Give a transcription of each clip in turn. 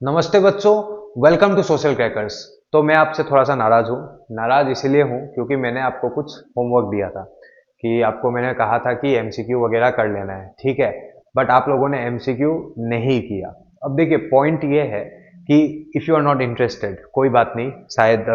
नमस्ते बच्चों। Welcome to Social Crackers. तो मैं आपसे थोड़ा सा नाराज हूँ। नाराज इसलिए हूँ क्योंकि मैंने आपको कुछ होमवर्क दिया था कि आपको मैंने कहा था कि एमसीक्यू वगैरह कर लेना है, ठीक है। बट आप लोगों ने एमसीक्यू नहीं किया। अब देखिए, पॉइंट ये है कि if you are not interested, कोई बात नहीं। शायद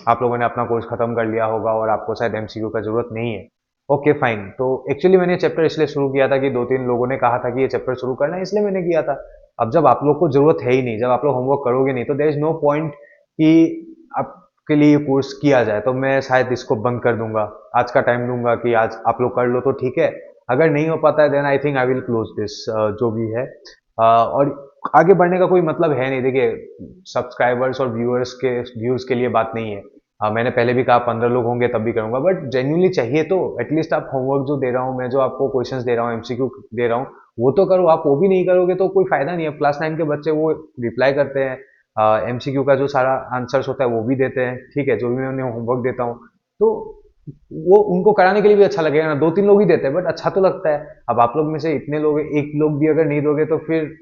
आप लोगों ने अपना कोर्स खत्म कर लिया होगा और आपको शायद एमसीक्यू का जरूरत नहीं है। Okay fine. तो एक्चुअली मैंने चैप्टर इसलिए शुरू किया था कि दो तीन लोगों ने कहा था कि ये चैप्टर शुरू करना है, इसलिए मैंने किया था। अब जब आप लोग को जरूरत है ही नहीं, जब आप लोग होमवर्क करोगे नहीं, तो देयर इज नो पॉइंट कि आपके लिए कोर्स किया जाए। तो मैं शायद इसको बंद कर दूंगा, आज का टाइम दूंगा कि आज आप लोग कर लो तो ठीक है। अगर नहीं हो पाता है then I think I will close this, जो भी है। और आगे बढ़ने का कोई मतलब है नहीं। देखिए, सब्सक्राइबर्स और व्यूअर्स के लिए बात नहीं है। मैंने पहले भी कहा 15 लोग होंगे तब भी करूंगा, बट जेन्यूनली चाहिए तो एटलीस्ट आप होमवर्क जो दे रहा हूँ मैं, जो आपको क्वेश्चंस दे रहा हूँ, एमसीक्यू दे रहा हूँ, वो तो करो। आप वो भी नहीं करोगे तो कोई फायदा नहीं है। क्लास 9 के बच्चे वो रिप्लाई करते हैं, एमसीक्यू का जो सारा आंसर्स होता है वो भी देते हैं, ठीक है, जो भी मैं उन्हें होमवर्क देता हूँ। तो वो उनको कराने के लिए भी अच्छा लगेगा ना। दो तीन लोग ही देते हैं बट अच्छा तो लगता है। अब आप लोग में से इतने लोग, एक लोग भी अगर नहीं दोगे तो फिर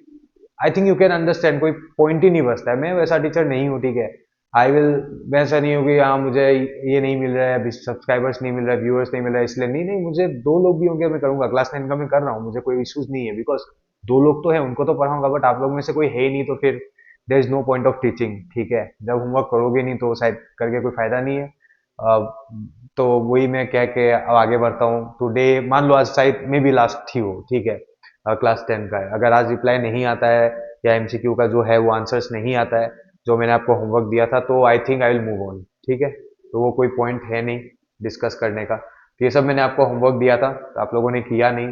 I think you can understand, कोई पॉइंट ही नहीं बचता है। मैं वैसा टीचर नहीं हूँ, ठीक है। आई विल वैसा नहीं हूँ कि हाँ मुझे ये नहीं मिल रहा है, सब्सक्राइबर्स नहीं मिल रहा है, व्यूअर्स नहीं मिल रहा है, इसलिए नहीं। नहीं, मुझे दो लोग भी होंगे मैं करूंगा। क्लास 9 का मैं कर रहा हूँ, मुझे कोई इश्यूज नहीं है, बिकॉज दो लोग तो है उनको तो पढ़ाऊंगा। बट आप लोग में से कोई है ही नहीं तो फिर there is no point of teaching, ठीक है। जब होमवर्क करोगे नहीं तो शायद करके कोई फायदा नहीं है। तो वही मैं कह के अब आगे बढ़ता हूँ। टुडे मान लो आज शायद मे बी लास्ट ही हो, ठीक है, क्लास 10 का है। अगर आज रिप्लाई नहीं आता है या एमसीक्यू का जो है वो आंसर्स नहीं आता है जो मैंने आपको होमवर्क दिया था, तो आई think I will move on, ठीक है। तो वो कोई पॉइंट है नहीं डिस्कस करने का। तो ये सब मैंने आपको होमवर्क दिया था तो आप लोगों ने किया नहीं।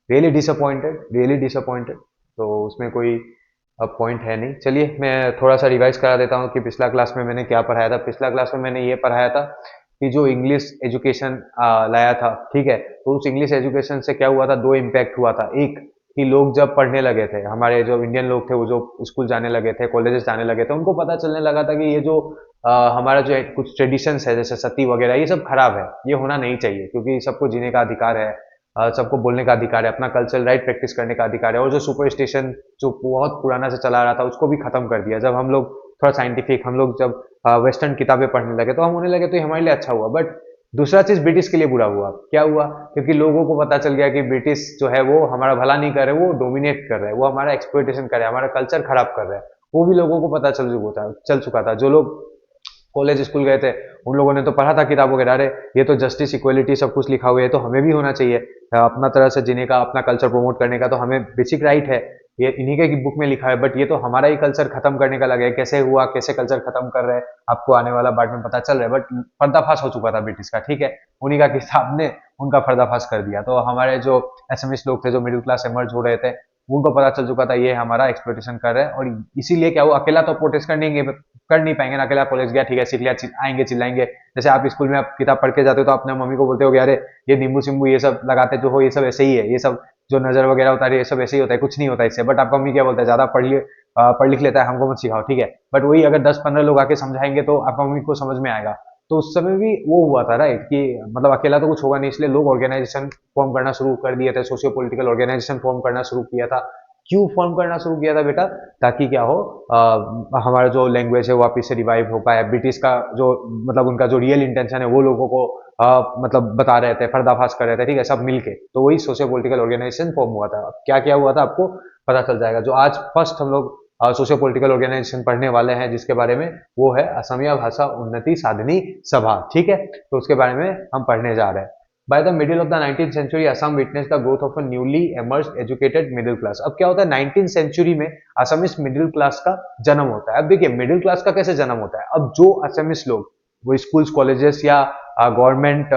Really disappointed, really disappointed. तो उसमें कोई अब पॉइंट है नहीं। चलिए मैं थोड़ा सा रिवाइज करा देता हूँ कि पिछला क्लास में मैंने क्या पढ़ाया था। पिछला क्लास में मैंने ये पढ़ाया था कि जो इंग्लिश एजुकेशन लाया था, ठीक है। तो उस इंग्लिश एजुकेशन से क्या हुआ था, दो इम्पैक्ट हुआ था। एक कि लोग जब पढ़ने लगे थे, हमारे जो इंडियन लोग थे वो जो स्कूल जाने लगे थे, कॉलेजेस जाने लगे थे, उनको पता चलने लगा था कि ये जो हमारा जो कुछ ट्रेडिशंस है जैसे सती वगैरह, ये सब खराब है, ये होना नहीं चाहिए। क्योंकि सबको जीने का अधिकार है, सबको बोलने का अधिकार है, अपना कल्चर राइट प्रैक्टिस करने का अधिकार है। और जो सुपरस्टिशन जो बहुत पुराना से चला आ रहा था उसको भी खत्म कर दिया। जब हम लोग थोड़ा साइंटिफिक, हम लोग जब वेस्टर्न किताबें पढ़ने लगे तो हम होने लगे, तो ये हमारे लिए अच्छा हुआ। बट दूसरा चीज ब्रिटिश के लिए बुरा हुआ। क्या हुआ? क्योंकि लोगों को पता चल गया कि ब्रिटिश जो है वो हमारा भला नहीं कर रहे, वो डोमिनेट कर रहे हैं, वो हमारा एक्सप्लॉइटेशन कर रहे हैं, हमारा कल्चर खराब कर रहे हैं। वो भी लोगों को पता चल चुका था। जो लोग कॉलेज स्कूल गए थे उन लोगों ने तो पढ़ा था किताब वगैरह, अरे ये तो जस्टिस इक्वलिटी सब कुछ लिखा हुआ है तो हमें भी होना चाहिए, अपना तरह से जीने का, अपना कल्चर प्रमोट करने का तो हमें बेसिक राइट है। ये इन्हीं के बुक में लिखा है। बट ये तो हमारा ही कल्चर खत्म करने का लगा है। कैसे हुआ, कैसे कल्चर खत्म कर रहे हैं, आपको आने वाला बाद में पता चल रहा है। बट पर्दाफाश हो चुका था ब्रिटिश का, ठीक है। उन्हीं का किताब ने उनका पर्दाफाश कर दिया। तो हमारे जो एसएमएस लोग थे, जो मिडिल क्लास एमर्ज हो रहे थे, उनको पता चल चुका था ये हमारा एक्सप्लोइटेशन कर रहे हैं। और इसीलिए क्या हुआ, अकेला तो प्रोटेस्ट कर नहीं पाएंगे ना। अकेला कॉलेज गया, ठीक है, सीख लिया, आएंगे चिल्लाएंगे। जैसे आप स्कूल में आप किताब पढ़ के जाते हो तो अपने मम्मी को बोलते हो कि अरे ये नींबू सिम्बू ये सब लगाते जो हो, ये सब ऐसे ही है, ये सब जो नजर वगैरह होता है ये सब ऐसे ही होता है, कुछ नहीं होता इससे। बट आपका मम्मी क्या बोलता है, ज्यादा पढ़ लिख लेता है, हमको मत सिखाओ, ठीक है। बट वही अगर 10-15 लोग आके समझाएंगे तो आपका मम्मी को समझ में आएगा। तो उस समय भी वो हुआ था, राइट, कि मतलब अकेला तो कुछ होगा नहीं, इसलिए लोग ऑर्गेनाइजेशन फॉर्म करना शुरू कर दिए थे, सोशियो पॉलिटिकल ऑर्गेनाइजेशन फॉर्म करना शुरू किया था। क्यों फॉर्म करना शुरू किया था बेटा? ताकि क्या हो, हमारा जो लैंग्वेज है वापिस से रिवाइव हो पाए। ब्रिटिश का जो मतलब उनका जो रियल इंटेंशन है वो लोगों को मतलब बता रहे थे, पर्दाफाश कर रहे थे, ठीक है, सब मिलके। तो वही सोशियो पॉलिटिकल ऑर्गेनाइजेशन फॉर्म हुआ था। क्या क्या हुआ था आपको पता चल जाएगा। जो आज फर्स्ट हम लोग सोशियो पॉलिटिकल ऑर्गेनाइजेशन पढ़ने वाले हैं जिसके बारे में, वो है असमिया भाषा उन्नति साधनी सभा, ठीक है। तो उसके बारे में हम पढ़ने जा रहे हैं। By the middle of the 19th century, Assam witnessed the growth of a newly emerged educated middle class. अब क्या होता है 19th सेंचुरी में असमिस मिडिल क्लास का जन्म होता है। अब देखिए मिडिल क्लास का कैसे जन्म होता है। अब जो असमिस लोग वो स्कूल्स कॉलेजेस या गवर्नमेंट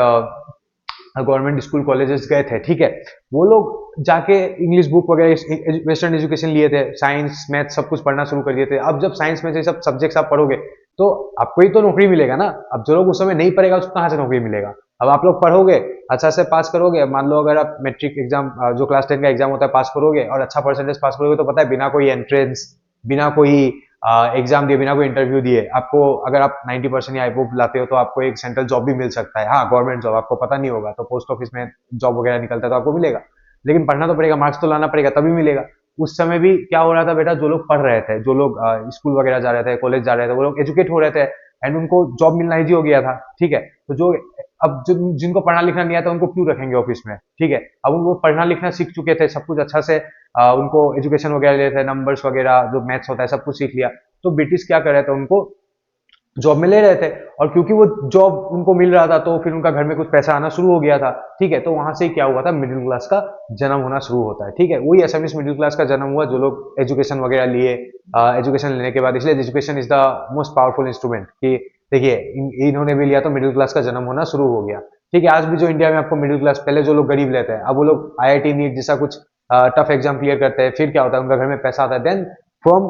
गवर्नमेंट स्कूल कॉलेजेस गए थे, ठीक है, वो लोग जाके इंग्लिश बुक वगैरह वेस्टर्न एजुकेशन लिए थे, साइंस मैथ सब कुछ पढ़ना शुरू कर दिए थे। अब जब साइंस में से सब सब्जेक्ट्स आप पढ़ोगे तो आपको ही तो नौकरी मिलेगा ना। अब जो लोग उस समय नहीं पढ़ेगा उसको कहाँ से नौकरी मिलेगा। अब आप लोग पढ़ोगे, अच्छा से पास करोगे, मान लो अगर आप मैट्रिक एग्जाम जो क्लास 10 का एग्जाम होता है पास करोगे और अच्छा परसेंटेज पास करोगे, तो पता है बिना कोई एंट्रेंस, बिना कोई एग्जाम दिए, बिना कोई इंटरव्यू दिए, आपको अगर आप 90% या अबव लाते हो तो आपको एक सेंट्रल जॉब भी मिल सकता है। हाँ, गवर्नमेंट जॉब आपको पता नहीं होगा तो पोस्ट ऑफिस में जॉब वगैरह निकलता है तो आपको मिलेगा। लेकिन पढ़ना तो पड़ेगा, मार्क्स तो लाना पड़ेगा तभी मिलेगा। उस समय भी क्या हो रहा था बेटा, जो लोग पढ़ रहे थे, जो लोग स्कूल वगैरह जा रहे थे, कॉलेज जा रहे थे, वो लोग एजुकेट हो रहे थे एंड उनको जॉब मिलना ईजी हो गया था। ठीक है, तो जो अब जो जिनको पढ़ना लिखना नहीं आता उनको क्यों रखेंगे ऑफिस में। ठीक है, अब उनको पढ़ना लिखना सीख चुके थे, सब कुछ अच्छा से उनको एजुकेशन वगैरह लेते थे, नंबर्स वगैरह जो मैथ्स होता है सब कुछ सीख लिया। तो ब्रिटिश क्या कर रहे थे, उनको जॉब में ले रहे थे, और क्योंकि वो जॉब उनको मिल रहा था तो फिर उनका घर में कुछ पैसा आना शुरू हो गया था। ठीक है, तो वहां से क्या हुआ था, मिडिल क्लास का जन्म होना शुरू होता है। ठीक है, वही असमिस मिडिल क्लास का जन्म हुआ, जो लोग एजुकेशन वगैरह लिए, एजुकेशन लेने के बाद, इसलिए education is the most powerful instrument कि देखिए इन्होंने भी लिया तो मिडिल क्लास का जन्म होना शुरू हो गया। ठीक है, आज भी जो इंडिया में आपको मिडिल क्लास, पहले जो लोग गरीब लेते हैं, अब वो लोग आईआईटी नीट जैसा कुछ टफ एग्जाम क्लियर करते हैं, फिर क्या होता है, उनका घर में पैसा आता है, देन फ्रॉम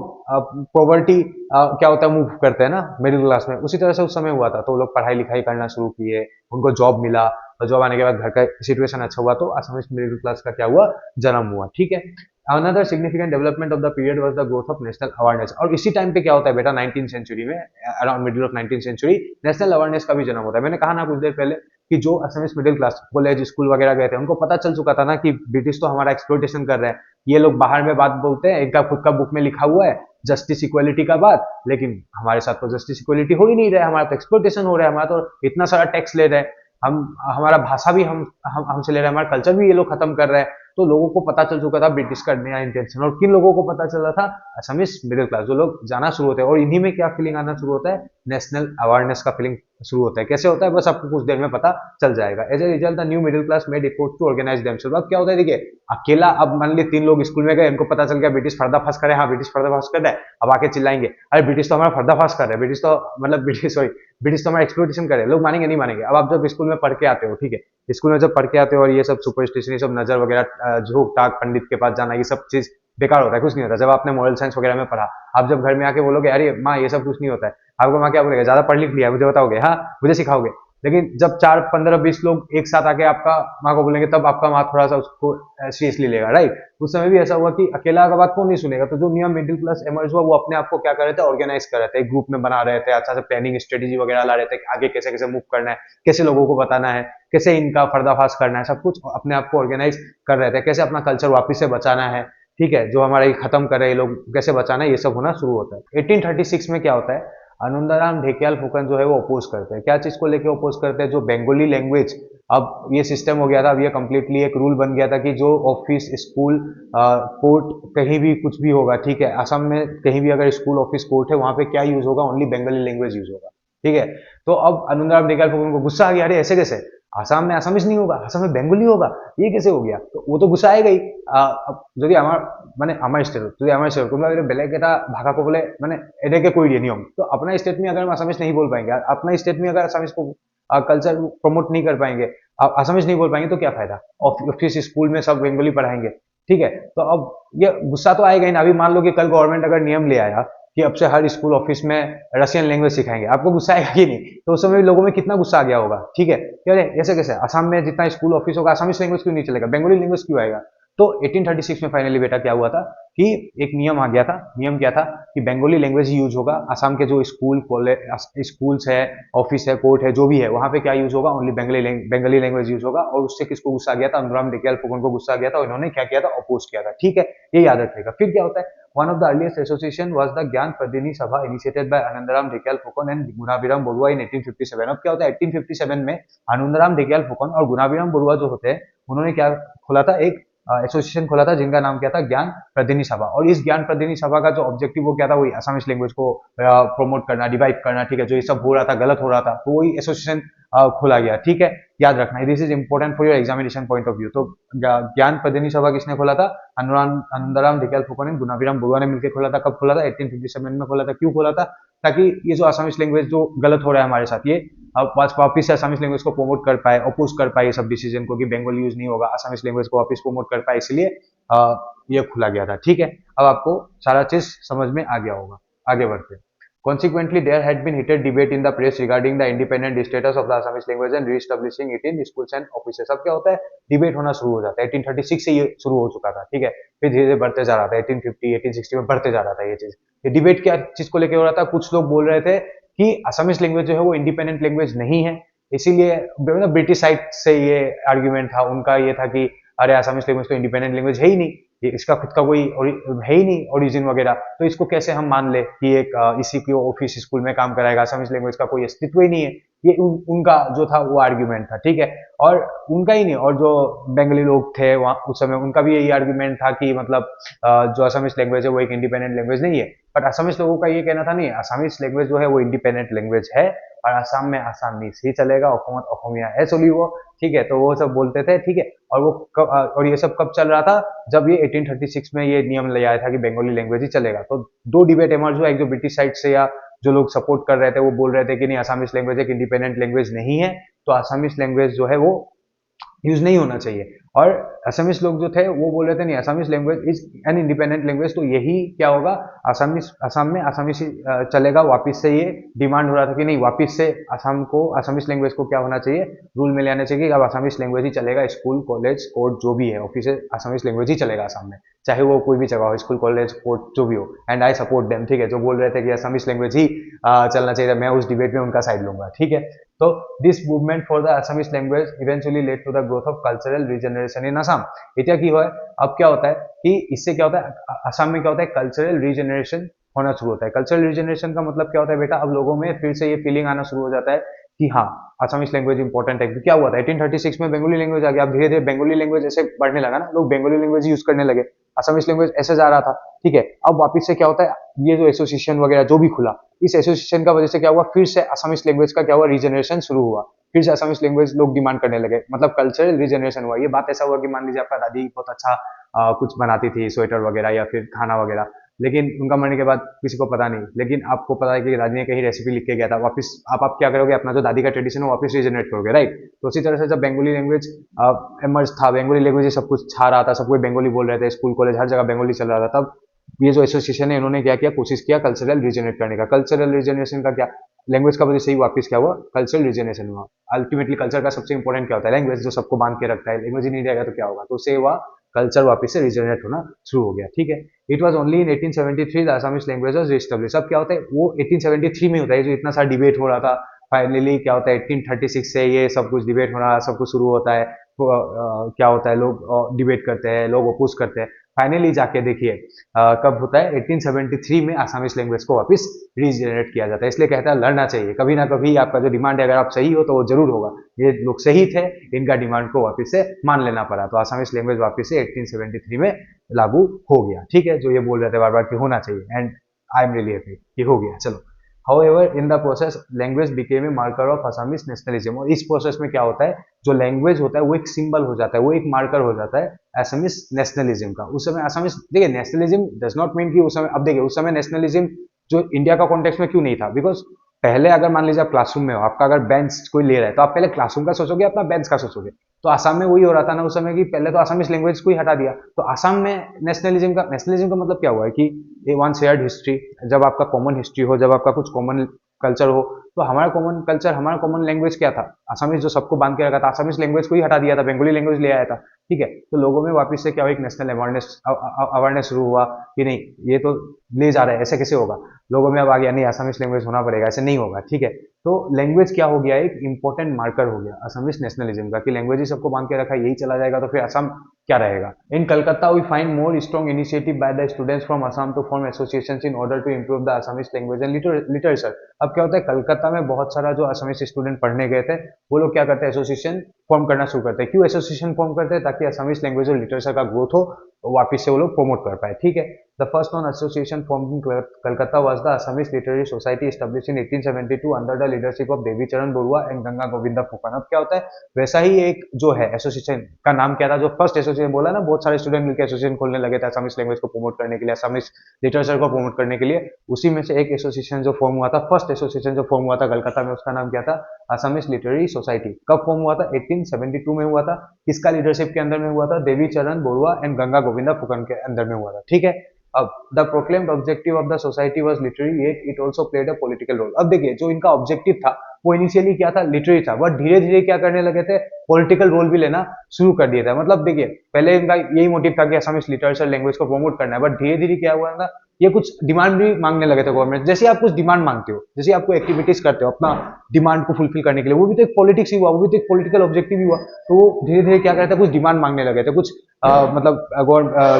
पॉवर्टी क्या होता है, मूव करते हैं ना मिडिल क्लास में। उसी तरह से उस समय हुआ था, तो वो लोग पढ़ाई लिखाई करना शुरू किए, उनको जॉब मिला, और जॉब आने के बाद घर का सिचुएशन अच्छा हुआ, तो असमिस मिडिल क्लास का क्या हुआ, जन्म हुआ। ठीक है, another significant development of the period was the growth of national awareness. और इसी टाइम पे क्या होता है बेटा, 19th सेंचुरी में, around middle of 19th century, national awareness का भी जन्म होता है। मैंने कहा ना कुछ देर पहले कि जो Assamese middle class college school वगैरह गए थे, उनको पता चल चुका था ना कि ब्रिटिश तो हमारा एक्सप्लॉइटेशन कर रहे हैं। ये लोग बाहर में बात बोलते हैं, इनका खुद का बुक में लिखा हुआ है जस्टिस इक्वलिटी का बात, लेकिन हमारे साथ तो जस्टिस इक्वलिटी हो ही नहीं रहा है, हमारा तो एक्सप्लॉइटेशन हो रहा है, हमारा तो इतना सारा टैक्स ले रहे हैं, हम हमारा भाषा भी हमसे ले रहे हैं, हमारा कल्चर भी ये लोग खत्म कर रहे हैं। तो लोगों को पता चल चुका था ब्रिटिश का नया इंटेंशन। और किन लोगों को पता चला था, असमिस मिडिल क्लास, जो लोग जाना शुरू होते हैं, और इन्हीं में क्या फीलिंग आना शुरू होता है, नेशनल अवेयरनेस का फीलिंग शुरू होता है। कैसे होता है, बस आपको कुछ देर में पता चल जाएगा। As a result the new middle class made effort to organise themselves. अब क्या होता है, देखिए अकेला, अब मान लीजिए 3 लोग स्कूल में गए, इनको पता चल गया ब्रिटिश पर्दाफाश करे, हाँ ब्रिटिश पर्दाफाश कर रहा है, अब आके चिल्लाएंगे अरे ब्रिटिश तो हमारा पर्दाफाश कर रहे हैं, ब्रिटिश तो मतलब ब्रिटिश सॉरी ब्रिटिश तो हमारा एक्सप्लॉइटेशन करे, लोग मानेंगे नहीं मानेंगे। अब आप जब स्कूल में पढ़ के आते हो, ठीक है, स्कूल में जब पढ़ के आते हो और ये सब सुपरस्टिशन, ये सब नजर वगैरह, झूठ टाक पंडित के पास जाना, ये सब चीज बेकार होता है, कुछ नहीं होता। जब आपने मॉरल साइंस वगैरह में पढ़ा, आप जब घर में आके बोलोगे अरे माँ ये सब कुछ नहीं होता है, आपको माँ क्या बोलेगा, ज्यादा पढ़ लिख लिया मुझे बताओगे, हाँ मुझे सिखाओगे। लेकिन जब 4 15 20 लोग एक साथ आके आपका माँ को बोलेंगे, तब आपका माँ थोड़ा सा उसको सीरियसली लेगा, राइट। उस समय भी ऐसा हुआ कि अकेला का बात कौन नहीं सुनेगा। तो जो नया मिडिल क्लास एमर्ज हुआ, वो अपने आप को क्या कर रहे थे, ऑर्गेनाइज कर रहे थे, एक ग्रुप में बना रहे थे, अच्छा से प्लानिंग स्ट्रेटेजी वगैरह ला रहे थे, आगे कैसे कैसे मूव करना है, कैसे लोगों को बताना है, कैसे इनका पर्दाफाश करना है, सब कुछ अपने आप को ऑर्गेनाइज कर रहे थे, कैसे अपना कल्चर वापिस से बचाना है। ठीक है, जो हमारा ये खत्म कर रहे हैं लोग, कैसे बचाना है, ये सब होना शुरू होता है। 1836 में क्या होता है, आनंदाराम ढेकियाल फुकन जो है वो अपोज करते हैं। क्या चीज को लेके अपोज करते हैं, जो बंगाली लैंग्वेज, अब ये सिस्टम हो गया था, अब ये कंप्लीटली एक रूल बन गया था कि जो ऑफिस स्कूल कोर्ट कहीं भी कुछ भी होगा, ठीक है, असम में कहीं भी अगर स्कूल ऑफिस कोर्ट है, वहां पे क्या यूज होगा, ओनली बंगाली लैंग्वेज यूज होगा। ठीक है, तो अब आनंदाराम ढेकियाल फुकन को गुस्सा आ गया, अरे ऐसे कैसे, आसाम में आसामीज नहीं होगा, आसाम में बंगाली होगा, ये कैसे हो गया। तो वो तो गुस्सा आएगा ही। যদি আমার মানে আমার স্টেট যদি আমার स्टेट কোনোবা बेलेग এটা भाषा को बोले मैंने এনেকে कोई दिए नियम, तो अपना स्टेट में अगर हम असमिस नहीं बोल पाएंगे, अपना स्टेट में अगर असमिस को कल्चर प्रमोट नहीं कर पाएंगे, असमिस नहीं बोल पाएंगे, तो क्या फायदा, ऑफिस स्कूल में सब बंगाली पढ़ाएंगे। ठीक है, तो अब ये गुस्सा तो आएगा ही ना। अभी मान लो कि कल गवर्नमेंट अगर नियम ले आया कि अब से हर स्कूल ऑफिस में रशियन लैंग्वेज सिखाएंगे, आपको गुस्सा आएगा कि नहीं। तो उस समय भी लोगों में कितना गुस्सा आ गया होगा। ठीक है, अरे ऐसे कैसे, असम में जितना स्कूल ऑफिस होगा आसामीज लैंग्वेज क्यों नहीं चलेगा, बंगाली लैंग्वेज क्यों आएगा। तो 1836 में फाइनली बेटा क्या हुआ था कि एक नियम आ गया था। नियम क्या था कि बंगाली लैंग्वेज ही यूज होगा, असम के जो स्कूल कॉलेज स्कूल्स है, ऑफिस है, कोर्ट है, जो भी है, वहां पे क्या यूज होगा, ओनली बंगाली लैंग्वेज यूज होगा। और उससे किसको गुस्सा आ गया था, आनंदराम ढेकियाल फुकन को गुस्सा आ गया था, और इन्होंने क्या किया था, अपोज किया था। ठीक है, ये याद रखिएगा। फिर क्या होता है, one of the earliest association was the Gyan Pradini Sabha initiated by Anandaram Dhekial Phukan and Gunabhiram Barua in 1857। अब क्या होता है, 1857 में आनंदराम ढेकियाल फुकन और गुणाभिराम बरुआ जो होते हैं, उन्होंने क्या खोला था, एक एसोसिएशन खोला था, जिनका नाम क्या था, ज्ञान प्रदिनी सभा। और इस ज्ञान प्रदिनी सभा का जो ऑब्जेक्टिव वो क्या था, वही असमिस लैंग्वेज को प्रमोट करना, डिवाइड करना। ठीक है, जो ये सब हो रहा था, गलत हो रहा था, तो वही एसोसिएशन खोला गया। ठीक है, याद रखना, this is important for your examination point of view. तो ज्ञान प्रदिनी सभा किसने खोला था, आनंदराम ढेकियाल फुकन ने गुणाभिराम बरुआ ने मिलकर खोला था। कब खोला था, 1857 में खोला था। क्यों खोला था, ताकि ये जो असमिस लैंग्वेज जो गलत हो रहा है हमारे साथ, ये वापिस से असमिस लैंग्वेज को प्रमोट कर पाए, अपोज कर पाए ये सब डिसीजन को, कि बंगाली यूज नहीं होगा, असमिस लैंग्वेज को वापिस प्रमोट कर पाए, इसलिए ये खुला गया था। ठीक है, अब आपको सारा चीज समझ में आ गया होगा। आगे बढ़ते हैं। Consequently, there had been heated debate in the press regarding the independent status of the Assamese language and re-establishing it in schools and offices। अब क्या होता है, डिबेट होना शुरू हो जाता है। 1836 से ये शुरू हो चुका था। ठीक है, फिर धीरे धीरे बढ़ते जा रहा था, 1850 1860 में बढ़ते जा रहा था ये चीज। ये डिबेट क्या चीज को लेकर हो रहा था, कुछ लोग बोल रहे थे कि असमिस लैंग्वेज जो है वो इंडिपेंडेंट लैंग्वेज नहीं है, इसीलिए ब्रिटिश साइड से ये आर्ग्यूमेंट था उनका, ये था कि अरे असमिस लैंग्वेज तो इंडिपेंडेंट लैंग्वेज है ही नहीं, ये इसका खुद का कोई है ही नहीं ओरिजिन वगैरह, तो इसको कैसे हम मान ले कि एक इसी की ऑफिस स्कूल में काम कराएगा, असमिस लैंग्वेज का कोई अस्तित्व ही नहीं है। ये उनका जो था वो आर्ग्यूमेंट था, ठीक है। और उनका ही नहीं, और जो बंगाली लोग थे वहाँ उस समय, उनका भी यही आर्ग्यूमेंट था कि मतलब जो असमिस लैंग्वेज है वो एक इंडिपेंडेंट लैंग्वेज नहीं है। बट असमिस लोगों का ये कहना था नहीं, असमिस लैंग्वेज जो है वो इंडिपेंडेंट लैंग्वेज है, और आसाम में आसामीज ही चलेगा, অসমত অসমীয়া है चलिए, ठीक है। तो वो सब बोलते थे, ठीक है। और वो और ये सब कब चल रहा था, जब ये 1836 में ये नियम ले आया था कि बंगाली लैंग्वेज ही चलेगा। तो दो डिबेट इमर्ज हुआ, एक जो ब्रिटिश साइड से या जो लोग सपोर्ट कर रहे थे वो बोल रहे थे कि नहीं, आसामीज लैंग्वेज एक इंडिपेंडेंट लैंग्वेज नहीं है, तो आसामीज लैंग्वेज जो है वो यूज नहीं होना चाहिए। और असमिस लोग जो थे वो बोल रहे थे नहीं, Assamese language is an independent language, तो यही क्या होगा, असमिस असम में असमिस ही चलेगा। वापस से ये डिमांड हो रहा था कि नहीं, वापस से असम को असमिस लैंग्वेज को क्या होना चाहिए, रूल में ले आना चाहिए कि अब असमिस लैंग्वेज ही चलेगा, स्कूल कॉलेज कोर्ट जो भी है ऑफिस, असमिस लैंग्वेज ही चलेगा असम में, चाहे वो कोई भी जगह हो, स्कूल कॉलेज कोर्ट जो भी हो। एंड आई सपोर्ट देम, ठीक है। जो बोल रहे थे कि असमिस लैंग्वेज ही चलना चाहिए, मैं उस डिबेट में उनका साइड लूंगा, ठीक है। तो this movement for the Assamese language eventually led to the growth of cultural regeneration in Assam. इतना की है, अब क्या होता है कि इससे क्या होता है, असम में क्या होता है, कल्चरल रीजनरेशन होना शुरू होता है। कल्चरल रीजनरेशन का मतलब क्या होता है बेटा, अब लोगों में फिर से ये फीलिंग आना शुरू हो जाता है कि हाँ, असमिस लैंग्वेज इंपॉर्टेंट है। क्या हुआ था 1836 में बंगाली लैंग्वेज आ गया, अब धीरे धीरे बंगाली लैंग्वेज ऐसे बढ़ने लगा ना, लोग बंगाली लैंग्वेज यूज करने लगे, असमिस लैंग्वेज ऐसे जा रहा था, ठीक है। अब वापिस से क्या होता है, ये जो एसोसिएशन वगैरह जो भी खुला, इस एसोसिएशन का वजह से क्या हुआ, फिर से असमिस लैंग्वेज का क्या हुआ, रीजनरेशन शुरू हुआ। फिर से असमिस लैंग्वेज लोग डिमांड करने लगे, मतलब कल्चरल रीजनरेशन हुआ। ये बात ऐसा हुआ कि मान लीजिए आपका दादी बहुत अच्छा कुछ बनाती थी, स्वेटर वगैरह या फिर खाना वगैरह, लेकिन उनका मरने के बाद किसी को पता नहीं, लेकिन आपको पता है कि दादी ने कहीं रेसिपी लिख के गया था, वापस आप क्या करोगे, अपना जो दादी का ट्रेडिशन है वापस रीजनरेट करोगे, राइट। तो उसी तरह से जब बंगाली लैंग्वेज एमर्ज था, बंगाली लैंग्वेज सब कुछ छा रहा था, सब कोई बंगाली बोल रहे थे, स्कूल कॉलेज हर जगह बंगाली चल रहा था, तब ये जो एसोसिएशन है इन्होंने क्या किया, कोशिश किया कल्चरल रीजनरेट करने का। कल्चरल रीजनरेशन का क्या, लैंग्वेज का वजह से ही वापस क्या हुआ, कल्चरल रीजनरेशन हुआ। अल्टीमेटली कल्चर का सबसे इंपॉर्टेंट क्या होता है, लैंग्वेज, जो सबको बांध के रखता है। लैंग्वेज ही नहीं रहेगा तो क्या होगा, तो उससे हुआ कल्चर वापस से रीजनरेट होना शुरू हो गया, ठीक है। It was only in 1873 the Assamese language was reestablish. अब क्या होता है, वो 1873 में होता है, जो इतना सारा डिबेट हो रहा था, फाइनली क्या होता है 1836 से ये सब कुछ डिबेट होना सब कुछ शुरू होता है। तो, क्या होता है, लोग डिबेट करते हैं, लोग अपोज करते हैं, फाइनली जाके देखिए कब होता है, 1873 में आसामीज लैंग्वेज को वापस रीजनरेट किया जाता है। इसलिए कहता है लड़ना चाहिए, कभी ना कभी आपका जो डिमांड है, अगर आप सही हो तो वो जरूर होगा। ये लोग सही थे, इनका डिमांड को वापस से मान लेना पड़ा, तो आसामीज लैंग्वेज वापस से 1873 में लागू हो गया, ठीक है। जो ये बोल रहे थे बार बार कि होना चाहिए, and I am really happy कि हो गया, चलो। However, in the process, language became a marker of Assamese nationalism। और इस प्रोसेस में क्या होता है, जो लैंग्वेज होता है वो एक सिंबल हो जाता है, वो एक मार्कर हो जाता है असमिस नेशनलिज्म का। उस समय असमिस, देखिए नेशनलिज्म डज नॉट मीन कि उस समय, अब देखिए उस समय नेशनलिज्म जो इंडिया का कॉन्टेक्स्ट में क्यों नहीं था, बिकॉज पहले अगर मान लीजिए आप क्लासरूम में हो, आपका अगर बेंच कोई ले रहा है, तो आप पहले क्लासरूम का सोचोगे, अपना बेंच का सोचोगे। तो आसाम में वही हो रहा था ना उस समय कि पहले तो असमिस लैंग्वेज को ही हटा दिया, तो आसाम में नेशनलिज्म का मतलब क्या हुआ है कि ए वन शेयर्ड हिस्ट्री। जब आपका कॉमन हिस्ट्री हो, जब आपका कुछ कॉमन कल्चर हो, तो हमारा कॉमन कल्चर, हमारा कॉमन लैंग्वेज क्या था, आसामीज जो सबको बांध के रखा था, आसामीज लैंग्वेज को ही हटा दिया था, बंगाली लैंग्वेज ले आया था, ठीक है। तो लोगों में वापस से क्या हुआ, एक नेशनल अवेयरनेस शुरू हुआ कि नहीं, ये तो ले जा रहा है, ऐसे कैसे होगा। लोगों में अब आ गया नहीं, आसामीज लैंग्वेज होना पड़ेगा, ऐसे नहीं होगा, ठीक है। तो लैंग्वेज क्या हो गया, एक इंपॉर्टेंट मार्कर हो गया असमिस नेशनलिज्म का, कि लैंग्वेज ही सबको बांध के रखा, यही चला जाएगा तो फिर असम क्या रहेगा। In Calcutta we find more strong initiative by the students from Assam to form associations in order to improve the Assamese language and literature. अब क्या होता है, कलकत्ता में बहुत सारा जो असमिस स्टूडेंट पढ़ने गए थे, वो लोग क्या करते हैं, एसोसिएशन फॉर्म करना शुरू करते हैं। क्यों एसोसिएशन फॉर्म करते हैं, ताकि असमिस लैंग्वेज और लिटरेचर का ग्रोथ हो, वापिस से वो लोग प्रमोट कर पाए, ठीक है। The first non association form in Calcutta was the Assamese literary society establish in 1872 under the leadership of Devicharan Barua and Ganga Govinda Phukan. अब क्या होता है, वैसा ही एक जो है एसोसिएशन का नाम क्या था, जो फर्स्ट एसोसिएशन बोला ना, बहुत सारे स्टूडेंट मिलकर एसोसिएशन खोलने लगे थे असमिस लैंग्वेज को प्रमोट करने के लिए, असमिस लिटरेचर को प्रमोट करने के लिए। उसी में से एक एसोसिएशन जो फॉर्म हुआ था, फर्स्ट एसोसिएशन जो फॉर्म हुआ था कलकत्ता में, उसका नाम क्या था, असमिस लिटरेरी सोसाइटी। कब फॉर्म हुआ था, 1872 में हुआ था। किसका लीडरशिप के अंदर में हुआ था, देवीचरण बरुआ एंड गंगा गोविंदा फुकन के अंदर में हुआ था, ठीक है। अब the proclaimed objective of the society was literary, yet it also played a political role. अब देखिए जो इनका ऑब्जेक्टिव था वो इनिशियली क्या था, लिटरेरी था, बट धीरे धीरे क्या करने लगे थे, पॉलिटिकल रोल भी लेना शुरू कर दिया था। मतलब देखिए पहले इनका यही मोटिव था कि असमिस लिटरेचर लैंग्वेज को प्रमोट करना है, बट धीरे धीरे क्या हुआ ना, ये कुछ डिमांड भी मांगने लगे थे गवर्नमेंट। जैसे आप कुछ डिमांड मांगते हो, जैसे आपको एक्टिविटीज करते हो अपना डिमांड को फुलफिल करने के लिए, वो भी तो एक पॉलिटिक्स ही हुआ, वो भी तो एक पॉलिटिकल ऑब्जेक्टिव ही हुआ। तो वो धीरे धीरे क्या करते थे, कुछ डिमांड मांगने लगे थे, कुछ मतलब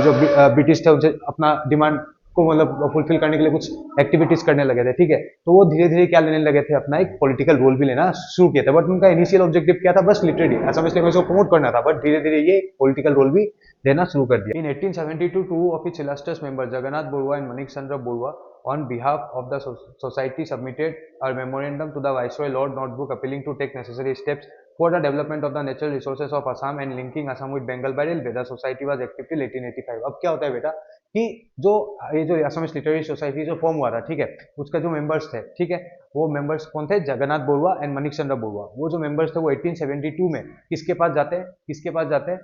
जो ब्रिटिश थे उनसे अपना डिमांड को मतलब फुलफिल करने के लिए कुछ एक्टिविटीज करने लगे थे, ठीक है। तो वो धीरे धीरे क्या लेने लगे थे, अपना एक पॉलिटिकल रोल भी लेना शुरू किया था। बट उनका इनिशियल ऑब्जेक्टिव क्या था, बस लिटरेरी असमिस लैंग्वेज को प्रमोट करना था, बट धीरे धीरे ये पॉलिटिकल रोल भी लेना शुरू कर दिया। इन 1872 two of its illustrious members Jagannath Barua and Manik Chandra Barua on behalf of the society submitted a memorandum to the Viceroy Lord Notebook appealing to take necessary steps for the development of the natural resources of Assam and linking Assam with Bengal by railway. The society was active till 1885. अब क्या होता है बेटा कि जो ये जो Assamese literary society जो फॉर्म हुआ था, ठीक है, उसका जो मेंबर्स थे, ठीक है, वो मेंबर्स कौन थे, जगन्नाथ बरुआ एंड मणिक चंद्र बरुआ। वो जो मेंबर्स थे वो 1872 में किसके पास जाते हैं, किसके पास जाते हैं,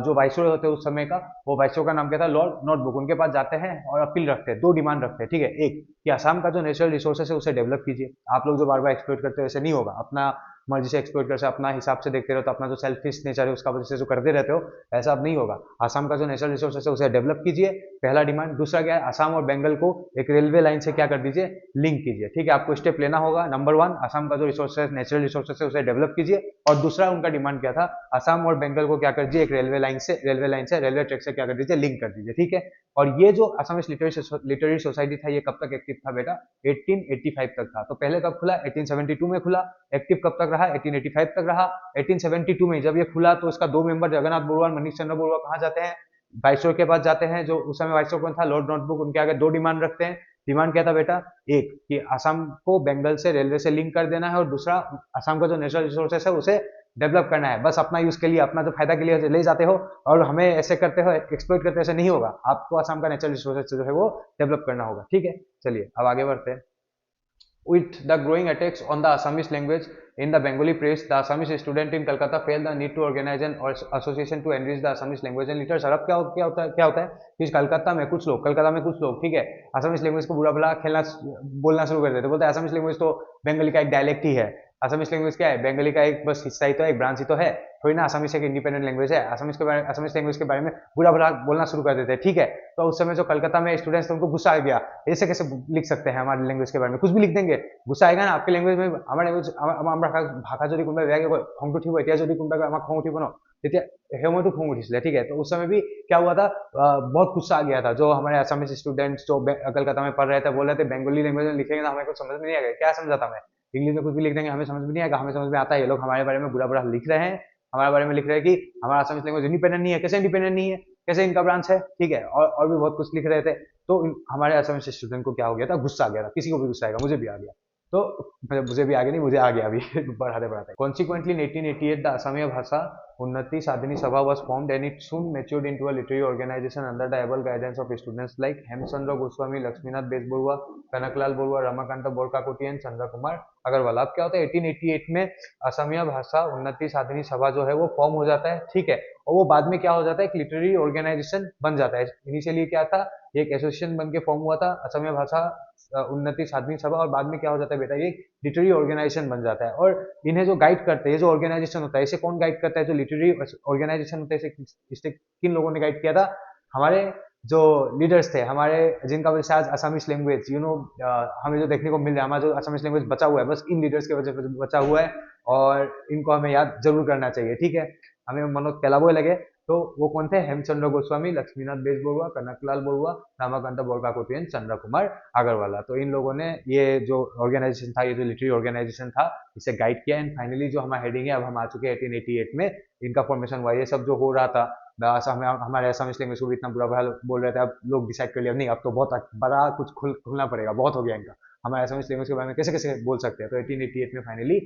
जो वाइसरॉय होते हैं उस समय का, वो वाइसरॉय का नाम क्या था, लॉर्ड नोटबुक, उनके पास जाते हैं और अपील रखते हैं, दो डिमांड रखते हैं, ठीक है। एक कि असम का जो नेचुरल रिसोर्सेस है उसे डेवलप कीजिए, आप लोग जो बार बार एक्सप्लोर करते हो ऐसे नहीं होगा, अपना मर्जी से एक्सप्लोर कर, अपना हिसाब से देखते रहो, तो अपना जो सेल्फिश नेचर है उसका वजह से जो करते रहते हो, ऐसा अब नहीं होगा। असम का जो नेचुरल रिसोर्सेस है उसे डेवलप कीजिए, पहला डिमांड। दूसरा क्या है, असम और बंगाल को एक रेलवे लाइन से क्या कर दीजिए, लिंक कीजिए, ठीक है। आपको स्टेप लेना होगा। नंबर 1, असम का जो रिसोर्सेस नेचुरल रिसोर्सेस है उसे डेवलप कीजिए, और दूसरा उनका डिमांड क्या था, असम और बंगाल को क्या कर दीजिए, एक रेलवे ट्रैक से क्या कर दीजिए, लिंक कर दीजिए, ठीक है। और ये जो असमिस लिटरेरी सोसाइटी था, ये कब तक एक्टिव था बेटा, 1885 तक था। तो पहले कब खुला, 1872 में खुला। एक्टिव कब तक रहा, 1885 तक रहा। 1872 में जब ये खुला तो इसका 2 मेंबर जगन्नाथ बरुआ और मनीष चंद्र बरुआ कहाँ जाते हैं, वाइसरॉय के पास जाते हैं, जो उस समय वाइसरॉय कौन था, लॉर्ड नोटबुक। उनके आगे दो डिमांड रखते हैं। डिमांड क्या था बेटा, एक कि असम को बंगाल से रेलवे से लिंक कर देना है, और दूसरा असम का जो नेचुरल रिसोर्सेस है उसे डेवलप करना है, बस अपना यूज के लिए, अपना जो फायदा के लिए ले जाते हो और हमें ऐसे करते हो, एक्सप्लोइट करते हो, ऐसे नहीं होगा। आपको असम का नेचुरल रिसोर्सेस जो है वो डेवलप करना होगा, ठीक है। चलिए अब आगे बढ़ते हैं। With the growing attacks on the Assamese language in the Bengali press, the Assamese student in Calcutta felt the need to organize an association to enrich the Assamese language and literature। अब क्या होता है कि कलकत्ता में कुछ लोग, ठीक है, असमिस लैंग्वेज को बुरा भला खेलना बोलना शुरू कर देते, बोलते हैं असमिस लैंग्वेज तो बंगाली का एक डायलेक्ट ही है। असमिस लैंग्वेज क्या है, बंगाली का एक बस हिस्सा ही तो है, एक ब्रांच ही तो है, थोड़ी ना असमिस एक इंडिपेंडेंट लैंग्वेज है। असमिस लैंग्वेज के बारे में बुरा भला बोलना शुरू कर देते हैं, ठीक है। तो उस समय जो कलकत्ता में स्टूडेंट्स थे उनको गुस्सा आ गया, ऐसे कैसे लिख सकते हैं हमारे लैंग्वेज के बारे में, कुछ भी लिख देंगे, गुस्सा आएगा ना आपके लैंग्वेज में। हमारे लैंग्वेज भाषा যদি কোনোবাই বেয়াকৈ কয় খংটো উঠিব, এতিয়া যদি কোনোবাই কয় আমাক খং উঠিব ন, তেতিয়া সেই সময়তো খং উঠিছিলে, ठीक है। तो उस समय भी क्या हुआ था, बहुत गुस्सा आ गया था। जो हमारे असमिस स्टूडेंट्स जो कलकत्ता में पढ़ रहे थे, बोल रहे थे बंगाली लैंग्वेज में लिखेंगे तो हमें कुछ समझ में नहीं आएगा। क्या समझाता मैं, इंग्लिश में कुछ भी लिख देंगे, हमें समझ में नहीं आएगा। हमें समझ में आता है ये लोग हमारे बारे में बुरा बुरा लिख रहे हैं, हमारे बारे में लिख रहे हैं कि हमारा असमिस लैंग्वेज इंडिपेंडेंट नहीं है। कैसे इंडिपेंडेंट नहीं है, कैसे इनका ब्रांच है, ठीक है। और भी बहुत कुछ लिख रहे थे। तो हमारे असमिस स्टूडेंट को क्या हो गया था, गुस्सा आ गया था। किसी को भी गुस्सा आएगा, मुझे भी आ गया। तो मुझे भी आगे नहीं, मुझे आ गया अभी बढ़ाते बढ़ाते। Consequently in 1888 the Asamiya Bhasha Unnati Sadhani सभा was formed and it soon matured into a literary organization under the able guidance of students like Hemchandra Goswami, Lakshminath Bezbaroa, Kanaklal Barua, Ramakanta Borkakoti and Chandra Kumar Agarwal. अब क्या होता है, 1888 में असमिया भाषा उन्नति साधनी सभा जो है वो फॉर्म हो जाता है, ठीक है। और वो बाद में क्या हो जाता है, एक लिटरेरी ऑर्गेनाइजेशन बन जाता है। इनिशियली क्या था, एक एसोसिएशन बन के फॉर्म हुआ था असमिया भाषा उन्नति साधनी सभा, और बाद में क्या हो जाता है बेटा, ये लिटरेरी ऑर्गेनाइजेशन बन जाता है। और इन्हें जो गाइड करते हैं, जो ऑर्गेनाइजेशन होता है, इसे कौन गाइड करता है, जो लिटरेरी ऑर्गेनाइजेशन होता है, इसे किन लोगों ने गाइड किया था, हमारे जो लीडर्स थे, हमारे जिनका वजह से आज असमिस लैंग्वेज हमें जो देखने को मिल रहा है, हमारा जो असमिस लैंग्वेज बचा हुआ है, बस इन लीडर्स की वजह से बचा हुआ है, और इनको हमें याद जरूर करना चाहिए, ठीक है। हमें मनोज केलाबो लगे। तो वो कौन थे, हेमचंद्र गोस्वामी, लक्ष्मीनाथ बेजबरुआ, कनकलाल बरुआ, रामाकांत बोरकाकोटी एंड चंद्र कुमार अग्रवाला। तो इन लोगों ने ये जो ऑर्गेनाइजेशन था, ये जो लिटरेरी ऑर्गेनाइजेशन था, इसे गाइड किया। एंड फाइनली जो हमारा हेडिंग है, अब हम आ चुके हैं 1888 में, इनका फॉर्मेशन हुआ। ये सब जो हो रहा था, हमारे असमिस लैंग्वेज को भी इतना बुरा भला बोल रहे थे, अब लोग डिसाइड कर लिया नहीं, अब तो बहुत बड़ा कुछ खुलना पड़ेगा, बहुत हो गया इनका, हमारे असमिस लैंग्वेज के बारे में कैसे कैसे बोल सकते हैं। तो 1888 में फाइनली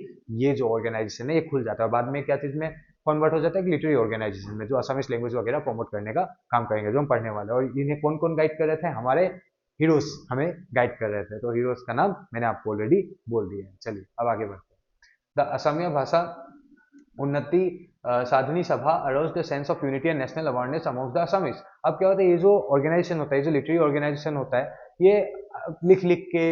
ये जो ऑर्गेनाइजेशन है ये खुल जाता है, और बाद में क्या चीज में कन्वर्ट हो जाता है, लिटरेरी ऑर्गेनाइजेशन में, जो असमिस लैंग्वेज वगैरह प्रमोट करने का काम करेंगे, जो हम पढ़ने वाले। और इन्हें कौन कौन गाइड कर रहे थे, हमारे हीरोज हमें गाइड कर रहे थे। तो हीरोज का नाम मैंने आपको ऑलरेडी बोल दिया है। चलिए अब आगे बढ़ते हैं। The Asamiya Bhasha Unnati Sadhani Sabha arose the sense of unity and national awareness amongst the Assamese. अब क्या होता है, ये जो ऑर्गेनाइजेशन होता है, जो लिटरेरी ऑर्गेनाइजेशन होता है, ये लिख लिख के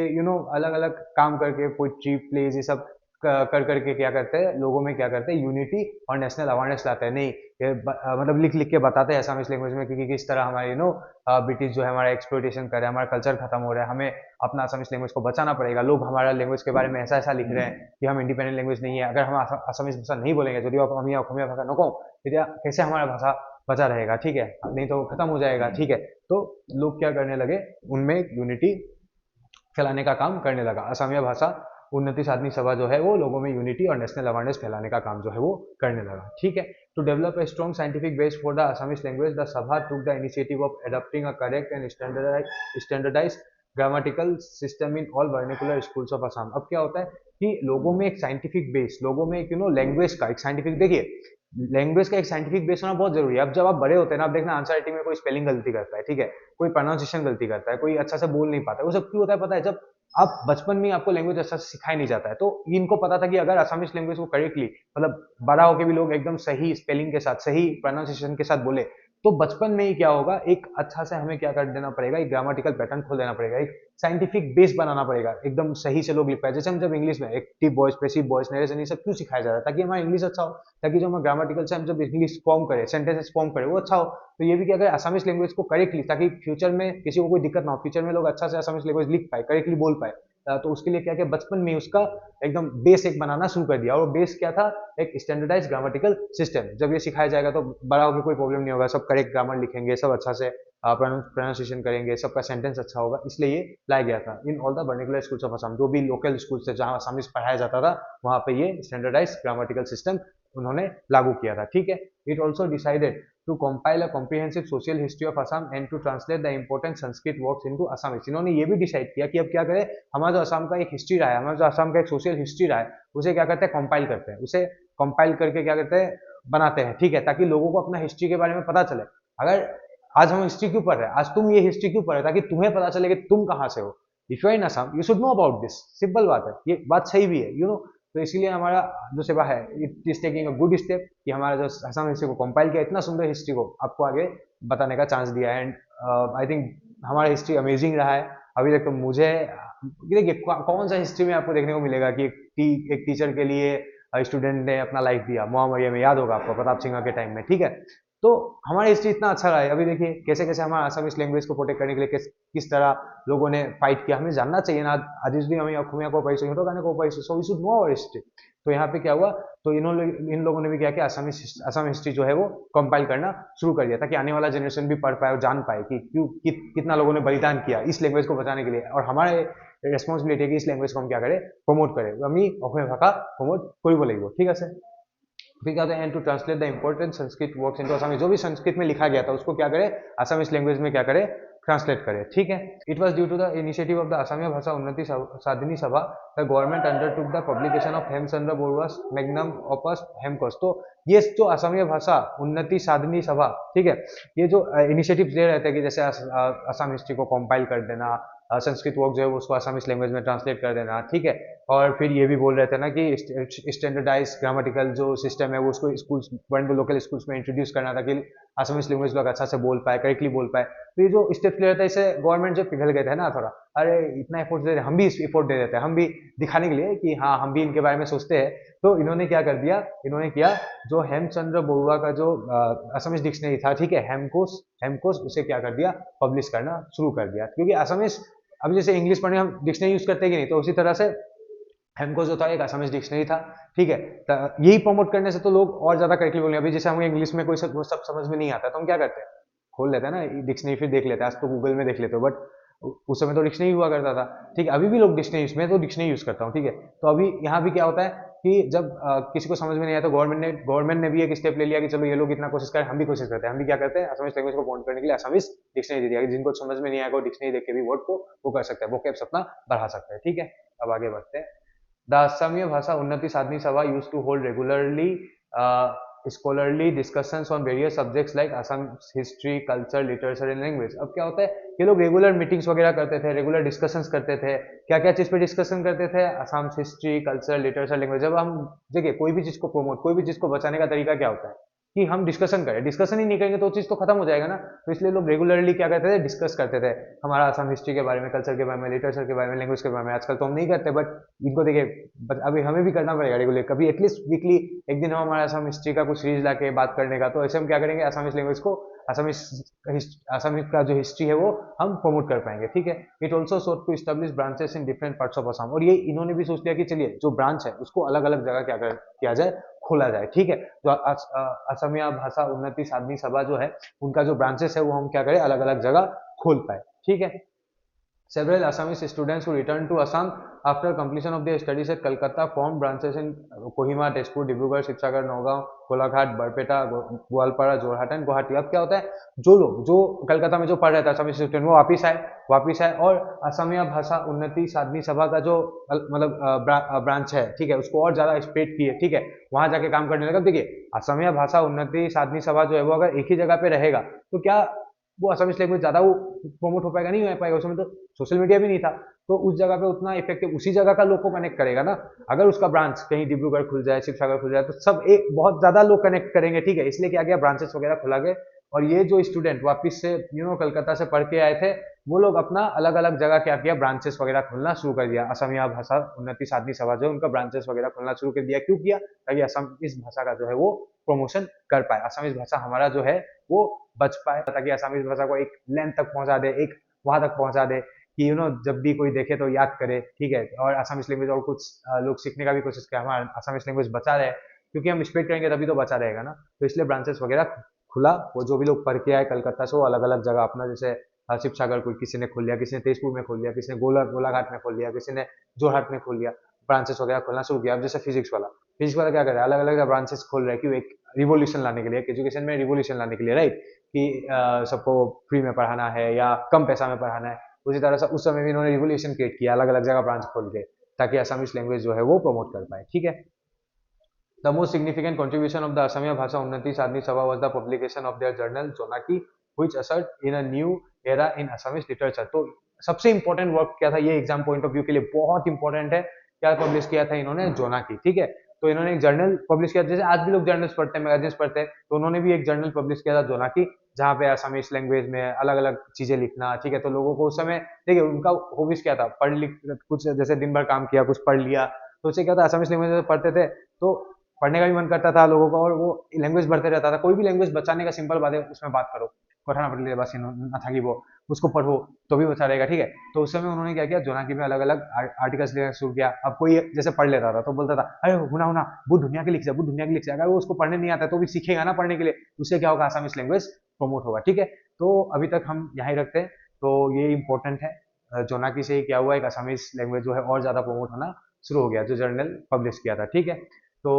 अलग अलग काम करके पोइट्री, प्लेज, ये सब कर करके क्या करते हैं, लोगों में क्या करते हैं, यूनिटी और नेशनल अवेयरनेस लाते हैं। नहीं, ये मतलब लिख लिख के बताते हैं असमिस लैंग्वेज में कि किस तरह हमारे ब्रिटिश जो है हमारा एक्सप्लॉइटेशन कर रहा है, हमारा कल्चर खत्म हो रहा है, हमें अपना असमिस लैंग्वेज को बचाना पड़ेगा। लोग हमारा लैंग्वेज के बारे में ऐसा ऐसा लिख रहे हैं कि हम इंडिपेंडेंट लैंग्वेज नहीं है, अगर हम असमिस भाषा नहीं बोलेंगे, यदि हम अসমীয়া भाषा नको, कैसे हमारा भाषा बचा रहेगा, ठीक है, नहीं तो खत्म हो जाएगा, ठीक है। तो लोग क्या करने लगे, उनमें यूनिटी फैलाने का काम करने लगा। असमिया भाषा उन्नति साधनी सभा जो है वो लोगों में यूनिटी और नेशनल अवेयरनेस फैलाने का काम जो है वो करने लगा, ठीक है। To develop a strong scientific base for the Assamese language, the Sabha took the initiative of adopting a correct and standardised grammatical system in all vernacular schools of Assam. अब क्या होता है कि लोगों में एक साइंटिफिक बेस, लोगों में एक लैंग्वेज का एक साइंटिफिक, देखिए लैंग्वेज का एक साइंटिफिक बेस होना बहुत जरूरी है। अब जब आप बड़े होते हैं ना, आप देखना आंसर राइटिंग में कोई स्पेलिंग गलती करता है, ठीक है, कोई प्रोनाउंसिएशन गलती करता है, कोई अच्छा से बोल नहीं पाता है, वो सब क्यों होता है पता है? जब आप बचपन में आपको लैंग्वेज अच्छा से सिखाया नहीं जाता है। तो इनको पता था कि अगर असमिस लैंग्वेज को करेक्टली, मतलब बड़ा होकर भी लोग एकदम सही स्पेलिंग के साथ, सही प्रोनाउंसिएशन के साथ बोले, तो बचपन में ही क्या होगा, एक अच्छा से हमें क्या कर देना पड़ेगा, एक ग्रामेटिकल पैटर्न खोल देना पड़ेगा, एक साइंटिफिक बेस बनाना पड़ेगा, एकदम सही से लोग लिख पाए। जैसे हम जब इंग्लिश में active voice, passive voice, narration, ये सब क्यों सिखाया जाता है? ताकि हमारा इंग्लिश अच्छा हो, ताकि जो हम ग्रामेटिकल से हम जब इंग्लिश फॉर्म करें, सेंटेंसेस फॉर्म करें, वो अच्छा हो। तो ये भी क्या करें, असमिस लैंग्वेज को करेक्टली, ताकि फ्यूचर में किसी को कोई दिक्कत ना हो, फ्यूचर में लोग अच्छा से असमिस लैंग्वेज लिख पाए, करेक्टली बोल पाए। तो उसके लिए क्या किया, बचपन में उसका एकदम बेस एक बनाना शुरू कर दिया। और बेस क्या था, एक स्टैंडर्डाइज ग्रामेटिकल सिस्टम। जब ये सिखाया जाएगा तो बड़ा होकर कोई प्रॉब्लम नहीं होगा, सब करेक्ट ग्रामर लिखेंगे, सब अच्छा से प्रोनाउंसिएशन करेंगे, सबका सेंटेंस अच्छा होगा, इसलिए ये लाया गया था। In all the vernacular schools of Assam, जो भी लोकल स्कूल से जहाँ असमिस पढ़ाया जाता था, वहाँ पे ये स्टैंडर्डाइज ग्रामेटिकल सिस्टम उन्होंने लागू किया था, ठीक है। It also decided to compile a comprehensive social history of Assam and to translate the important Sanskrit works into Assamese. इन्होंने ये भी डिसाइड किया कि अब क्या करें, हमारा जो असम का एक हिस्ट्री रहा है, हमारा जो असम का एक सोशल हिस्ट्री रहा है, उसे क्या करते हैं, कंपाइल करते हैं, उसे कंपाइल करके क्या करते हैं, बनाते हैं, ठीक है, ताकि लोगों को अपना हिस्ट्री के बारे में पता चले। अगर आज हम हिस्ट्री क्यों पढ़ रहे हैं, आज तुम ये हिस्ट्री क्यों पढ़ रहे हो, ताकि तुम्हें पता चले कि तुम कहाँ से हो। If you are in Assam you should know about this, simple बात है, ये बात सही भी है, तो इसीलिए हमारा जो सेवा है, it is taking a good step कि हमारा जो असम हिस्ट्री को कंपाइल किया, इतना सुंदर हिस्ट्री को आपको आगे बताने का चांस दिया है। एंड आई थिंक हमारा हिस्ट्री अमेजिंग रहा है अभी तक। तो मुझे देखिए कौन सा हिस्ट्री में आपको देखने को मिलेगा कि एक टीचर के लिए स्टूडेंट ने अपना लाइफ दिया, मोहम्मद में, याद होगा आपको प्रताप सिंह के टाइम में, ठीक है। तो हमारा हिस्ट्री इतना अच्छा रहा है। अभी देखिए कैसे कैसे हमारा असमिस लैंग्वेज को प्रोटेक्ट करने के लिए किस तरह लोगों ने फाइट किया, हमें जानना चाहिए ना। आज दिन हमें अखुमिया को पैसे हिटो गाने को पैसे, so we should know our history. तो यहाँ पे क्या हुआ, तो इन लोगों ने भी क्या किया, असम हिस्ट्री जो है वो कंपाइल करना शुरू कर दिया, ताकि आने वाला जनरेशन भी पढ़ पाए और जान पाए कि कितना लोगों ने बलिदान किया इस लैंग्वेज को बचाने के लिए। और हमारे रेस्पॉन्सिबिलिटी है कि इस लैंग्वेज को हम क्या करें, प्रमोट करें। আমি অসমীয়া ভাষা प्रमोट কৰিব লাগিব, ঠিক আছে। फिर क्या होता है, to translate the important Sanskrit works into Assamese, जो भी संस्कृत में लिखा गया था उसको क्या करे, असमिस लैंग्वेज में क्या करे, ट्रांसलेट करे, ठीक है। It was due to the initiative of the Asamiya Bhasha Unnati Sadhani Sabha the government undertook the publication of Hemchandra Barua's magnum opus Hemkosh. तो ये जो असमिया भाषा उन्नति साधनी सभा, ठीक है, ये जो इनिशिएटिव ले रहे थे कि जैसे असम हिस्ट्री को कंपाइल कर देना, संस्कृत वर्क जो है उसको असमिस लैंग्वेज में ट्रांसलेट कर देना, ठीक है। और फिर ये भी बोल रहे थे ना कि स्टैंडर्डाइज ग्रामेटिकल जो सिस्टम है वो उसको स्कूल्स, लोकल स्कूल्स में इंट्रोड्यूस करना, ताकि असमिस लैंग्वेज लोग अच्छा से बोल पाए, करेक्टली बोल पाए। तो ये जो स्टेप्स ले रहे थे, इससे गवर्नमेंट जो पिघल गए थे ना थोड़ा, अरे इतना एफर्ट दे रहे, हम भी एफर्ट दे देते हैं, हम भी दिखाने के लिए कि हाँ हम भी इनके बारे में सोचते हैं। तो इन्होंने क्या कर दिया, इन्होंने किया जो हेमचंद्र बरुआ का जो असमिस डिक्शनरी था, ठीक है, हेमकोश उसे क्या कर दिया, पब्लिश करना शुरू कर दिया। क्योंकि असमिस, अब जैसे इंग्लिश पढ़ने हम डिक्शनरी यूज करते हैं कि नहीं, तो उसी तरह से हेमकोश जो था एक असमिस डिक्शनरी था, ठीक है। यही प्रमोट करने से तो लोग और ज्यादा करेक्टली बोलेंगे। अभी जैसे हमें इंग्लिश में कोई सब समझ में नहीं आता तो हम क्या करते हैं, खोल लेते हैं ना डिक्शनरी, फिर देख लेते हैं। आज तो गूगल में देख लेते हो, बट उस समय तो डिक्शनरी हुआ करता था, ठीक है। अभी भी लोग डिक्शनरी, इसमें तो डिक्शनरी यूज करता हूँ, ठीक है। तो अभी यहाँ भी क्या होता है कि जब किसी को समझ में नहीं आया तो गवर्नमेंट ने भी एक स्टेप ले लिया कि चलो ये लोग इतना कोशिश करें, हम भी कोशिश करते हैं। हम भी क्या करते हैं, असमिस लैंग्वेज को प्रमोट करने के लिए असमिस डिक्शनरी दे दिया, जिनको समझ में नहीं आएगा डिक्शनरी देख के भी वर्ड को वो कर सकते हैं, वो कैप्स अपना बढ़ा सकते हैं, ठीक है। अब आगे बढ़ते हैं। The Assamya Bhasha Unnati Sadhani Sabha used to hold regularly scholarly discussions on various subjects like Assam's history, culture, literature and language। अब क्या होता है, ये लोग रेगुलर मीटिंग्स वगैरह करते थे, रेगुलर डिस्कशंस करते थे। क्या क्या चीज़ पे डिस्कशन करते थे, Assam's history, culture, literature, language. जब हम देखिए कोई भी चीज़ को प्रमोट, कोई भी चीज़ को बचाने का तरीका क्या होता है, कि हम डिस्कशन करें, डिस्कशन ही नहीं करेंगे तो चीज़ तो खत्म हो जाएगा ना। तो इसलिए लोग रेगुलरली क्या करते थे, डिस्कस करते थे हमारा असम हिस्ट्री के बारे में, कल्चर के बारे में, लिटरेचर के बारे में, लैंग्वेज के बारे में। आजकल तो हम नहीं करते, बट इनको देखिए, बट अभी हमें भी करना पड़ेगा रेगुलर, कभी एटलीस्ट वीकली एक दिन हम हमारा असम हिस्ट्री का कुछ सीरीज लाके बात करने का। तो ऐसे हम क्या करेंगे, असमिस लैंग्वेज को, असमिस का जो हिस्ट्री है वो हम प्रमोट कर पाएंगे, ठीक है। It also sought to establish branches in different parts of Assam, और ये इन्होंने भी सोच लिया कि चलिए जो ब्रांच है उसको अलग अलग जगह किया जाए, खोला जाए, ठीक है। तो असमिया भाषा उन्नति साधनी सभा जो है, उनका जो ब्रांचेस है वो हम क्या करें, अलग अलग जगह खोल पाए, ठीक है। Several Assamese students who returned to Assam after completion of their studies at Calcutta formed branches in Kohima, Tezpur, Dibrugarh, Shivsagar, Nagaon, Golaghat, Barpeta, Gwalpara, Jorhat and Guwahati। अब क्या होता है, जो लोग जो कलकत्ता में जो पढ़ रहे थे असमी स्टूडेंट, वो वापिस आए और असमिया भाषा उन्नति साधनी सभा का जो मतलब ब्रांच है, ठीक है, उसको और ज्यादा स्प्रेड किए, ठीक है, वहां जाके काम करने लगा। देखिए असमिया भाषा उन्नति साधनी सभा जो है वो अगर एक ही जगह पे रहेगा तो क्या वो असमिस लैंग्वेज ज्यादा वो प्रमोट हो पाएगा, नहीं हो पाएगा। उसमें तो सोशल मीडिया भी नहीं था, तो उस जगह पे उतना इफेक्टिव उसी जगह का लोग को कनेक्ट करेगा ना। अगर उसका ब्रांच कहीं डिब्रूगढ़ खुल जाए, शिवसागर खुल जाए, तो सब एक बहुत ज्यादा लोग कनेक्ट करेंगे, ठीक है। इसलिए क्या गया, ब्रांचेस वगैरह खुला गए, और ये जो स्टूडेंट वापिस से कलकत्ता से पढ़ के आए थे, वो लोग अपना अलग अलग जगह क्या किया, ब्रांचेस वगैरह खुलना शुरू कर दिया। असमिया भाषा उन्नति साधनी सभा जो उनका ब्रांचेस वगैरह खुलना शुरू कर दिया, क्यों किया, ताकि असम इस भाषा का जो है वो प्रमोशन कर पाए, असमिस भाषा हमारा जो है वो बच पाए, ताकि असमिस भाषा को एक लेंथ तक पहुंचा दे, एक वहां तक पहुंचा दे कि जब भी कोई देखे तो याद करे, ठीक है। और असमिस लैंग्वेज और कुछ लोग सीखने का भी कोशिश करें, हमारा असमिस लैंग्वेज बचा रहे, क्योंकि हम स्प्रेड करेंगे तभी तो बचा रहेगा ना। तो इसलिए ब्रांचेस वगैरह खुला, वो जो भी लोग पढ़ के आए कलकत्ता से, वो अलग अलग जगह अपना, जैसे शिव सागर कोई किसी ने खोल लिया, किसी ने तेजपुर में खोल लिया, किसी ने गोलाघाट में खोल लिया, किसी ने जोरहाट में खोल लिया, ब्रांचेस वगैरह खोलना शुरू किया। अब जैसे फिजिक्स वाला क्या करे, अलग अलग ब्रांचेस खोल रहे हैं, क्यों, एक रिवोल्यूशन लाने के लिए, एजुकेशन में रिवोल्यूशन लाने के लिए, राइट, कि सबको फ्री में पढ़ाना है या कम पैसा में पढ़ाना है। उसी तरह से उस समय भी इन्होंने रिवोल्यूशन क्रिएट किया, अलग अलग जगह ब्रांच खोल के, ताकि असमिस लैंग्वेज जो है वो प्रमोट कर पाए, ठीक है। The most significant contribution of the Asamiya Bhasha Unnati Sadhani Sabha was the publication of their journal Jonaki, which ushered in a new era in Assamese literature। तो सबसे इंपॉर्टेंट वर्क क्या था, ये एग्जाम पॉइंट ऑफ व्यू के लिए बहुत important है, क्या पब्लिश किया था इन्होंने, जोनाकी, ठीक है। तो इन्होंने एक जर्नल पब्लिश किया, जैसे आज भी लोग जर्नल्स पढ़ते हैं, मैगजीन्स पढ़ते हैं, तो उन्होंने भी एक जर्नल पब्लिश किया था जोनाकी, जहाँ पे असमीज लैंग्वेज में अलग अलग चीजें लिखना, ठीक है। तो लोगों को उस समय देखिए उनका हॉबीज क्या था, पढ़ लिख कुछ, जैसे दिन भर काम किया, कुछ पढ़ लिया, तो उससे क्या था, असमीज लैंग्वेज में पढ़ते थे तो पढ़ने का भी मन करता था लोगों को, और वो लैंग्वेज बढ़ते रहता था। कोई भी लैंग्वेज बचाने का सिंपल बात है, उसमें बात करो, पढ़ाना पड़ लिया, बस ना था कि वो उसको पढ़ो तो भी बचा रहेगा, ठीक है। तो उस समय उन्होंने क्या किया, जोनाकी में अलग अलग आर्टिकल्स लिखना शुरू किया। अब कोई जैसे पढ़ लेता था तो बोलता था, अरे हुना हुना बुद्ध दुनिया के लिख जाए, बुद्ध दुनिया के लिख जाए। अगर वो उसको पढ़ने नहीं आता तो भी सीखेगा ना पढ़ने के लिए, उससे क्या होगा, आसामीज लैंग्वेज प्रमोट होगा, ठीक है। तो अभी तक हम यहाँ ही रखते हैं, तो ये इंपॉर्टेंट है। जोनाकी से ही क्या हुआ, एक आसामीज लैंग्वेज जो है और ज्यादा प्रमोट होना शुरू हो गया, जो जर्नल पब्लिश किया था, ठीक है। तो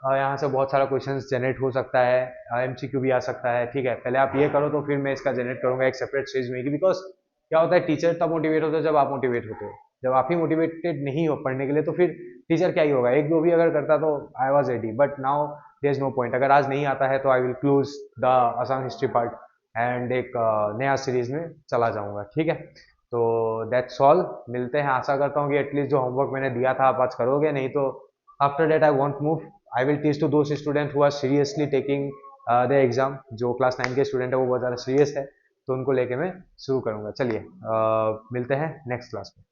यहाँ से बहुत सारा क्वेश्चंस जनरेट हो सकता है, एमसीक्यू भी आ सकता है, ठीक है। पहले आप ये करो तो फिर मैं इसका जनरेट करूंगा एक सेपरेट सीरीज में, बिकॉज क्या होता है, टीचर तब मोटिवेट होता है जब आप मोटिवेट होते हो। जब आप ही मोटिवेटेड नहीं हो पढ़ने के लिए तो फिर टीचर क्या ही होगा, एक दो भी अगर करता तो I was ready, but now there is no point. अगर आज नहीं आता है तो I will close the Assam history part and एक नया सीरीज में चला जाऊंगा, ठीक है। तो दैट्स ऑल, मिलते हैं। आशा करता हूँ कि एटलीस्ट जो होमवर्क मैंने दिया था आप आज करोगे, नहीं तो after that I won't move। I will teach to those students who are seriously taking the exam। जो क्लास 9 के स्टूडेंट है वो बहुत ज़्यादा सीरियस है, तो उनको लेके मैं शुरू करूँगा। चलिए मिलते हैं नेक्स्ट क्लास में।